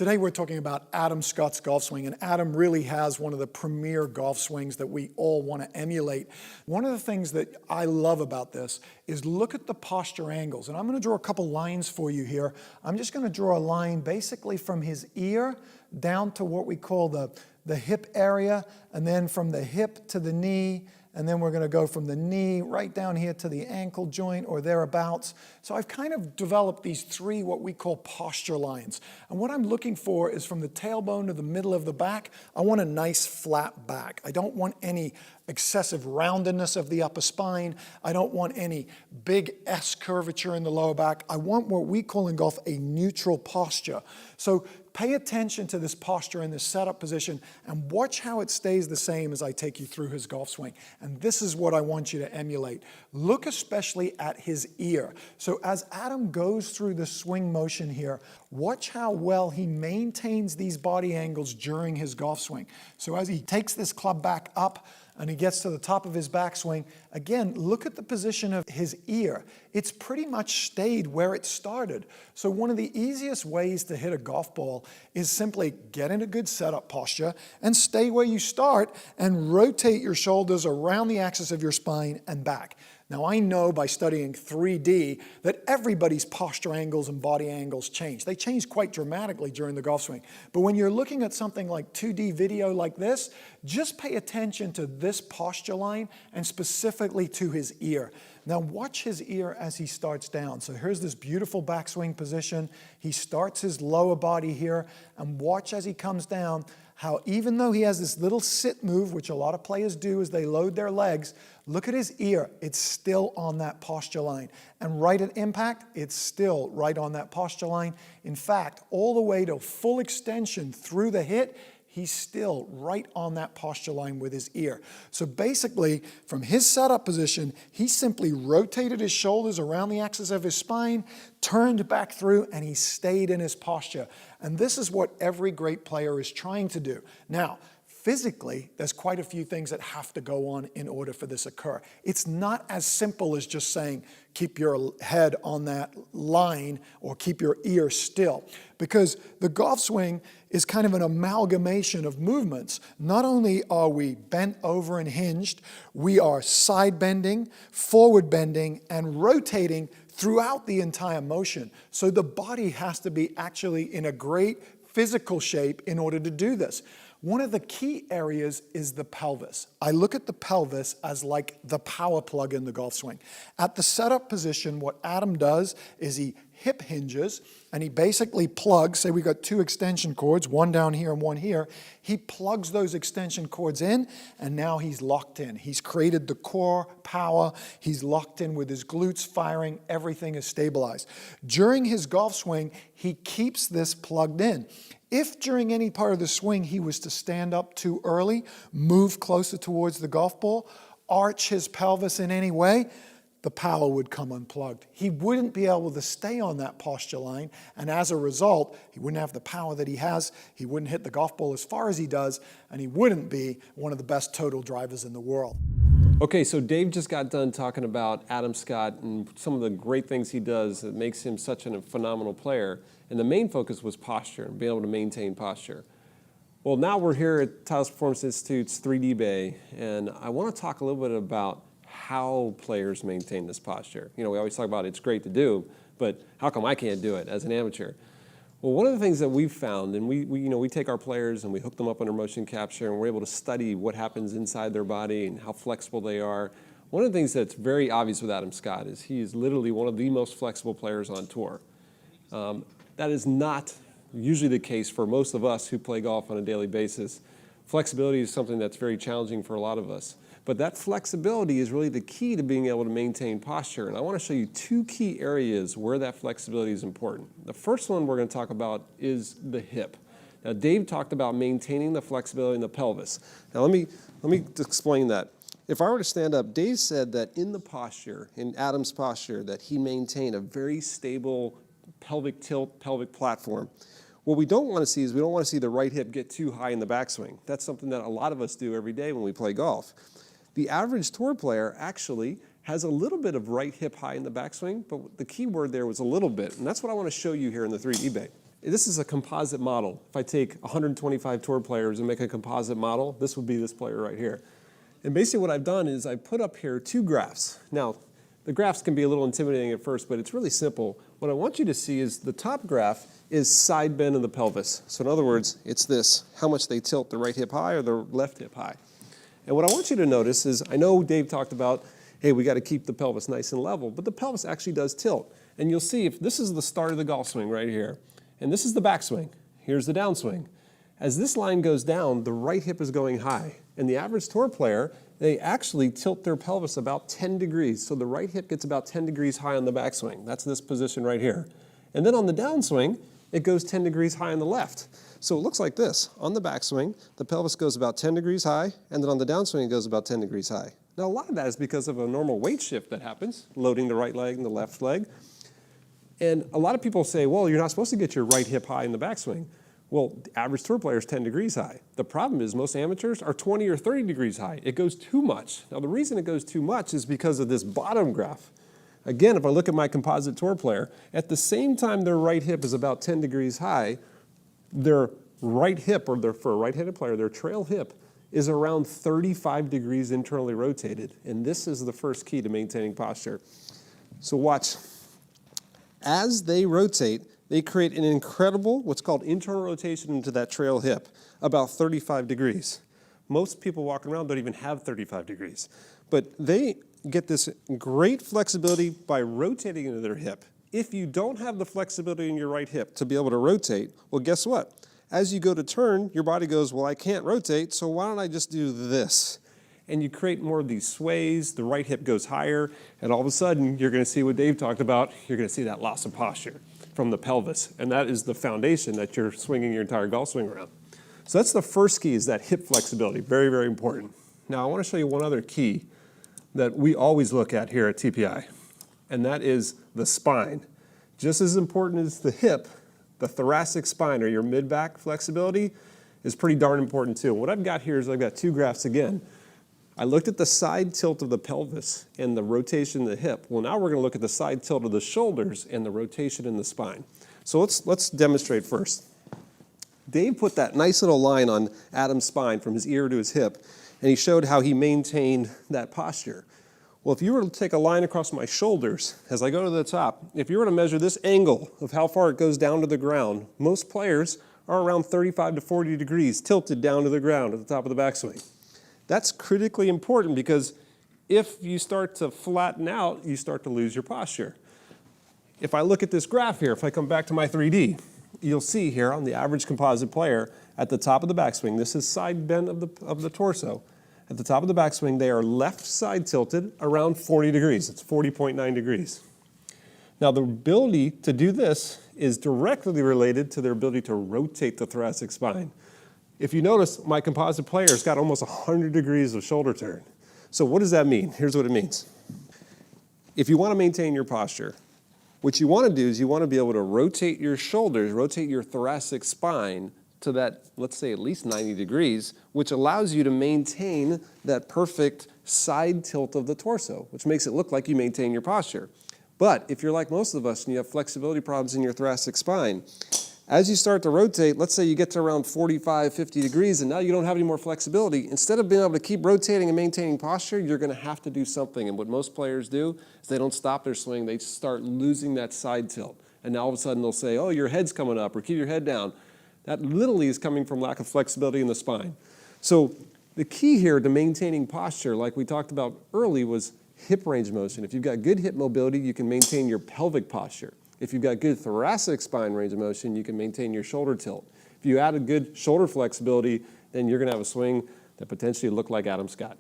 Today we're talking about Adam Scott's golf swing, and Adam really has one of the premier golf swings that we all want to emulate. One of the things that I love about this is look at the posture angles, and I'm going to draw a couple lines for you here. I'm just going to draw a line basically from his ear down to what we call the hip area, and then from the hip to the knee, and then we're going to go from the knee right down here to the ankle joint or thereabouts. So I've kind of developed these three what we call posture lines. And what I'm looking for is from the tailbone to the middle of the back, I want a nice flat back. I don't want any excessive roundedness of the upper spine. I don't want any big S curvature in the lower back. I want what we call in golf a neutral posture. So pay attention to this posture in this setup position and watch how it stays the same as I take you through his golf swing. And this is what I want you to emulate. Look especially at his ear. So as Adam goes through the swing motion here, watch how well he maintains these body angles during his golf swing. So as he takes this club back up, and he gets to the top of his backswing, again, look at the position of his ear. It's pretty much stayed where it started. So one of the easiest ways to hit a golf ball is simply get in a good setup posture and stay where you start and rotate your shoulders around the axis of your spine and back. Now I know by studying 3D that everybody's posture angles and body angles change. They change quite dramatically during the golf swing. But when you're looking at something like 2D video like this, just pay attention to this posture line and specifically to his ear. Now watch his ear as he starts down. So here's this beautiful backswing position. He starts his lower body here, and watch as he comes down how even though he has this little sit move, which a lot of players do as they load their legs, look at his ear. It's still on that posture line. And right at impact, it's still right on that posture line. In fact, all the way to full extension through the hit, he's still right on that posture line with his ear. So basically, from his setup position, he simply rotated his shoulders around the axis of his spine, turned back through, and he stayed in his posture. And this is what every great player is trying to do. Now, physically, there's quite a few things that have to go on in order for this to occur. It's not as simple as just saying, keep your head on that line or keep your ear still. Because the golf swing is kind of an amalgamation of movements. Not only are we bent over and hinged, we are side bending, forward bending, and rotating throughout the entire motion. So the body has to be actually in a great physical shape in order to do this. One of the key areas is the pelvis. I look at the pelvis as like the power plug in the golf swing. At the setup position, what Adam does is he hip hinges and he basically plugs, say we got two extension cords, one down here and one here. He plugs those extension cords in and now he's locked in. He's created the core power. He's locked in with his glutes firing. Everything is stabilized. During his golf swing, he keeps this plugged in. If during any part of the swing he was to stand up too early, move closer towards the golf ball, arch his pelvis in any way, the power would come unplugged. He wouldn't be able to stay on that posture line, and as a result, he wouldn't have the power that he has, he wouldn't hit the golf ball as far as he does, and he wouldn't be one of the best total drivers in the world. Okay, so Dave just got done talking about Adam Scott and some of the great things he does that makes him such a phenomenal player. And the main focus was posture and being able to maintain posture. Well, now we're here at Titleist Performance Institute's 3D Bay, and I want to talk a little bit about how players maintain this posture. You know, we always talk about it's great to do, but how come I can't do it as an amateur? Well, one of the things that we've found, and we take our players and we hook them up under motion capture, and we're able to study what happens inside their body and how flexible they are. One of the things that's very obvious with Adam Scott is he is literally one of the most flexible players on tour. That is not usually the case for most of us who play golf on a daily basis. Flexibility is something that's very challenging for a lot of us. But that flexibility is really the key to being able to maintain posture. And I want to show you two key areas where that flexibility is important. The first one we're going to talk about is the hip. Now, Dave talked about maintaining the flexibility in the pelvis. Now, let me explain that. If I were to stand up, Dave said that in the posture, in Adam's posture, that he maintained a very stable pelvic tilt, pelvic platform. What we don't want to see is we don't want to see the right hip get too high in the backswing. That's something that a lot of us do every day when we play golf. The average tour player actually has a little bit of right hip high in the backswing, but the key word there was a little bit, and that's what I want to show you here in the 3D Bay. This is a composite model. If I take 125 tour players and make a composite model, this would be this player right here. And basically what I've done is I put up here 2 graphs. Now, the graphs can be a little intimidating at first, but it's really simple. What I want you to see is the top graph is side bend of the pelvis. So in other words, it's this, how much they tilt the right hip high or the left hip high. And what I want you to notice is, I know Dave talked about, hey, we got to keep the pelvis nice and level, but the pelvis actually does tilt. And you'll see if this is the start of the golf swing right here, and this is the backswing. Here's the downswing. As this line goes down, the right hip is going high. And the average tour player, they actually tilt their pelvis about 10 degrees. So the right hip gets about 10 degrees high on the backswing. That's this position right here. And then on the downswing, it goes 10 degrees high on the left. So it looks like this. On the backswing, the pelvis goes about 10 degrees high, and then on the downswing, it goes about 10 degrees high. Now, a lot of that is because of a normal weight shift that happens, loading the right leg and the left leg. And a lot of people say, well, you're not supposed to get your right hip high in the backswing. Well, the average tour player is 10 degrees high. The problem is most amateurs are 20 or 30 degrees high. It goes too much. Now, the reason it goes too much is because of this bottom graph. Again, if I look at my composite tour player, at the same time their right hip is about 10 degrees high, their right hip, or for a right-handed player, their trail hip is around 35 degrees internally rotated. And this is the first key to maintaining posture. So watch. As they rotate, they create an incredible, what's called internal rotation into that trail hip, about 35 degrees. Most people walking around don't even have 35 degrees. But they get this great flexibility by rotating into their hip. If you don't have the flexibility in your right hip to be able to rotate, well, guess what? As you go to turn, your body goes, well, I can't rotate, so why don't I just do this? And you create more of these sways, the right hip goes higher, and all of a sudden, you're gonna see what Dave talked about, you're gonna see that loss of posture from the pelvis, and that is the foundation that you're swinging your entire golf swing around. So that's the first key, is that hip flexibility, very, very important. Now, I wanna show you one other key that we always look at here at TPI, and that is the spine. Just as important as the hip, the thoracic spine, or your mid-back flexibility, is pretty darn important too. What I've got here is I've got 2 graphs again. I looked at the side tilt of the pelvis and the rotation of the hip. Well, now we're gonna look at the side tilt of the shoulders and the rotation in the spine. So let's demonstrate first. Dave put that nice little line on Adam's spine from his ear to his hip, and he showed how he maintained that posture. Well, if you were to take a line across my shoulders as I go to the top, if you were to measure this angle of how far it goes down to the ground, most players are around 35 to 40 degrees tilted down to the ground at the top of the backswing. That's critically important because if you start to flatten out, you start to lose your posture. If I look at this graph here, if I come back to my 3D, you'll see here on the average composite player at the top of the backswing, this is side bend of the torso. At the top of the backswing, they are left side tilted around 40 degrees. It's 40.9 degrees. Now, the ability to do this is directly related to their ability to rotate the thoracic spine. If you notice, my composite player's got almost 100 degrees of shoulder turn. So what does that mean? Here's what it means. If you want to maintain your posture, what you want to do is you want to be able to rotate your shoulders, rotate your thoracic spine to that, let's say, at least 90 degrees, which allows you to maintain that perfect side tilt of the torso, which makes it look like you maintain your posture. But if you're like most of us and you have flexibility problems in your thoracic spine, as you start to rotate, let's say you get to around 45, 50 degrees, and now you don't have any more flexibility. Instead of being able to keep rotating and maintaining posture, you're going to have to do something. And what most players do is they don't stop their swing. They start losing that side tilt. And now all of a sudden they'll say, oh, your head's coming up, or keep your head down. That literally is coming from lack of flexibility in the spine. So the key here to maintaining posture, like we talked about early, was hip range of motion. If you've got good hip mobility, you can maintain your pelvic posture. If you've got good thoracic spine range of motion, you can maintain your shoulder tilt. If you add a good shoulder flexibility, then you're going to have a swing that potentially look like Adam Scott.